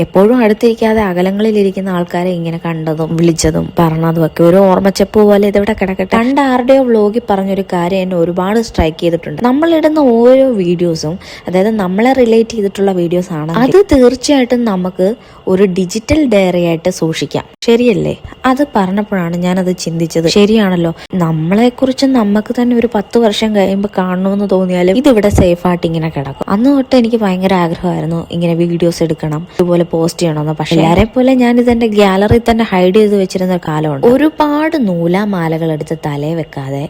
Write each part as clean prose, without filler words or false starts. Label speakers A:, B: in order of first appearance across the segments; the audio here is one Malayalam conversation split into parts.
A: എപ്പോഴും അടുത്തിരിക്കാതെ അകലങ്ങളിലിരിക്കുന്ന ആൾക്കാരെ ഇങ്ങനെ കണ്ടതും വിളിച്ചതും പറഞ്ഞതും ഒക്കെ ഒരു ഓർമ്മച്ചപ്പ് പോലെ ഇതിവിടെ കിടക്കട്ടെ. പണ്ട് ആരുടെയോ വ്ലോഗിൽ പറഞ്ഞൊരു കാര്യം എന്നെ ഒരുപാട് സ്ട്രൈക്ക് ചെയ്തിട്ടുണ്ട്. നമ്മളിടുന്ന ഓരോ വീഡിയോസും, അതായത് നമ്മളെ റിലേറ്റ് ചെയ്തിട്ടുള്ള വീഡിയോസ് ആണ്, അത് തീർച്ചയായിട്ടും നമുക്ക് ഒരു ഡിജിറ്റൽ ഡയറി ആയിട്ട് സൂക്ഷിക്കാം. ശരിയല്ലേ? അത് പറഞ്ഞപ്പോഴാണ് ഞാനത് ചിന്തിച്ചത്. ശരിയാണല്ലോ, നമ്മളെക്കുറിച്ച് നമുക്ക് തന്നെ ഒരു 10 വർഷം കഴിയുമ്പോൾ കാണണമെന്ന് തോന്നിയാലും ഇതിവിടെ സേഫ് ആയിട്ട് ഇങ്ങനെ കിടക്കും. അന്ന് തൊട്ട് എനിക്ക് ഭയങ്കര ആഗ്രഹമായിരുന്നു ഇങ്ങനെ വീഡിയോസ് എടുക്കണം, ഇതുപോലെ പോസ്റ്റ് ചെയ്യണമെന്ന്. പക്ഷെ എല്ലാരെ പോലെ ഞാൻ ഇതെന്റെ ഗ്യാലറിയിൽ തന്നെ ഹൈഡ് ചെയ്ത് വെച്ചിരുന്ന കാലമുണ്ട്. ഒരുപാട് നൂലാമാലകൾ എടുത്ത് തലേ വെക്കാതെ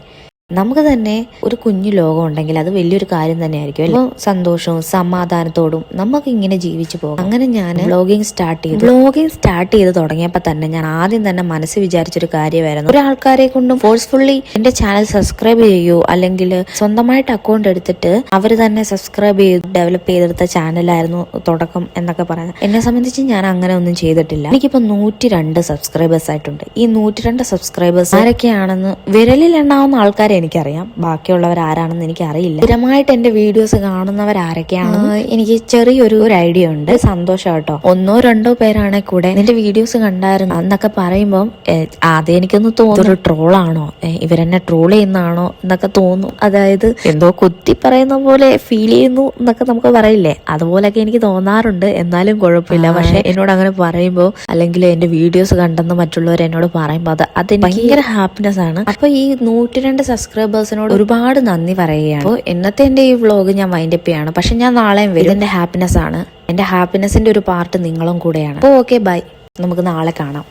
A: നമുക്ക് തന്നെ ഒരു കുഞ്ഞു ലോകം ഉണ്ടെങ്കിൽ അത് വലിയൊരു കാര്യം തന്നെയായിരിക്കും. അപ്പോൾ സന്തോഷവും സമാധാനത്തോടും നമുക്ക് ഇങ്ങനെ ജീവിച്ചു പോകും. അങ്ങനെ ഞാൻ വ്ലോഗിങ് സ്റ്റാർട്ട് ചെയ്ത് തുടങ്ങിയപ്പോൾ തന്നെ ഞാൻ ആദ്യം തന്നെ മനസ്സിൽ വിചാരിച്ചൊരു കാര്യമായിരുന്നു, ഒരാൾക്കാരെ കൊണ്ടും ഫോഴ്സ്ഫുള്ളി എന്റെ ചാനൽ സബ്സ്ക്രൈബ് ചെയ്യൂ, അല്ലെങ്കിൽ സ്വന്തമായിട്ട് അക്കൗണ്ട് എടുത്തിട്ട് അവർ തന്നെ സബ്സ്ക്രൈബ് ചെയ്ത് ഡെവലപ്പ് ചെയ്തെടുത്ത ചാനലായിരുന്നു തുടക്കം എന്നൊക്കെ പറയാം. എന്നെ സംബന്ധിച്ച് ഞാൻ അങ്ങനെ ഒന്നും ചെയ്തിട്ടില്ല. എനിക്കിപ്പോ 102 സബ്സ്ക്രൈബേഴ്സ് ആയിട്ടുണ്ട്. ഈ 102 സബ്സ്ക്രൈബേഴ്സ് ആരൊക്കെയാണെന്ന് വിരലിൽ എണ്ണാവുന്ന ആൾക്കാരെ എനിക്കറിയാം, ബാക്കിയുള്ളവർ ആരാണെന്ന് എനിക്കറിയില്ല. സ്ഥിരമായിട്ട് എന്റെ വീഡിയോസ് കാണുന്നവർ ആരൊക്കെയാണെന്ന് എനിക്ക് ചെറിയൊരു ഐഡിയ ഉണ്ട്. സന്തോഷം കേട്ടോ. 1-2 പേരാണെ കൂടെ നിന്റെ വീഡിയോസ് കണ്ടായിരുന്നു എന്നൊക്കെ പറയുമ്പോൾ ആദ്യം എനിക്കൊന്ന് തോന്നുന്നു, ഒരു ട്രോളാണോ, ഇവരെന്നെ ട്രോൾ ചെയ്യുന്നതാണോ എന്നൊക്കെ തോന്നും. അതായത് എന്തോ കുത്തി പറയുന്ന പോലെ ഫീൽ ചെയ്യുന്നു എന്നൊക്കെ നമുക്ക് പറയില്ലേ, അതുപോലൊക്കെ എനിക്ക് തോന്നാറുണ്ട്. എന്നാലും കുഴപ്പമില്ല. പക്ഷെ എന്നോട് അങ്ങനെ പറയുമ്പോൾ, അല്ലെങ്കിൽ എന്റെ വീഡിയോസ് കണ്ടെന്ന് മറ്റുള്ളവർ എന്നോട് പറയുമ്പോൾ അത് ഭയങ്കര ഹാപ്പിനെസ് ആണ്. അപ്പൊ ഈ 102 സബ്സ്ക്രൈബേഴ്സിനോട് ഒരുപാട് നന്ദി പറയുകയാണ്. അപ്പോൾ ഇന്നത്തെ എന്റെ ഈ വ്ലോഗ് ഞാൻ വൈൻഡപ്പ് ചെയ്യാണ്. പക്ഷെ ഞാൻ നാളെയും വരും. എന്റെ ഹാപ്പിനെസ് ആണ്. എന്റെ ഹാപ്പിനെസിന്റെ ഒരു പാർട്ട് നിങ്ങളും കൂടെയാണ്. അപ്പോൾ ഓക്കെ, ബൈ. നമുക്ക് നാളെ കാണാം.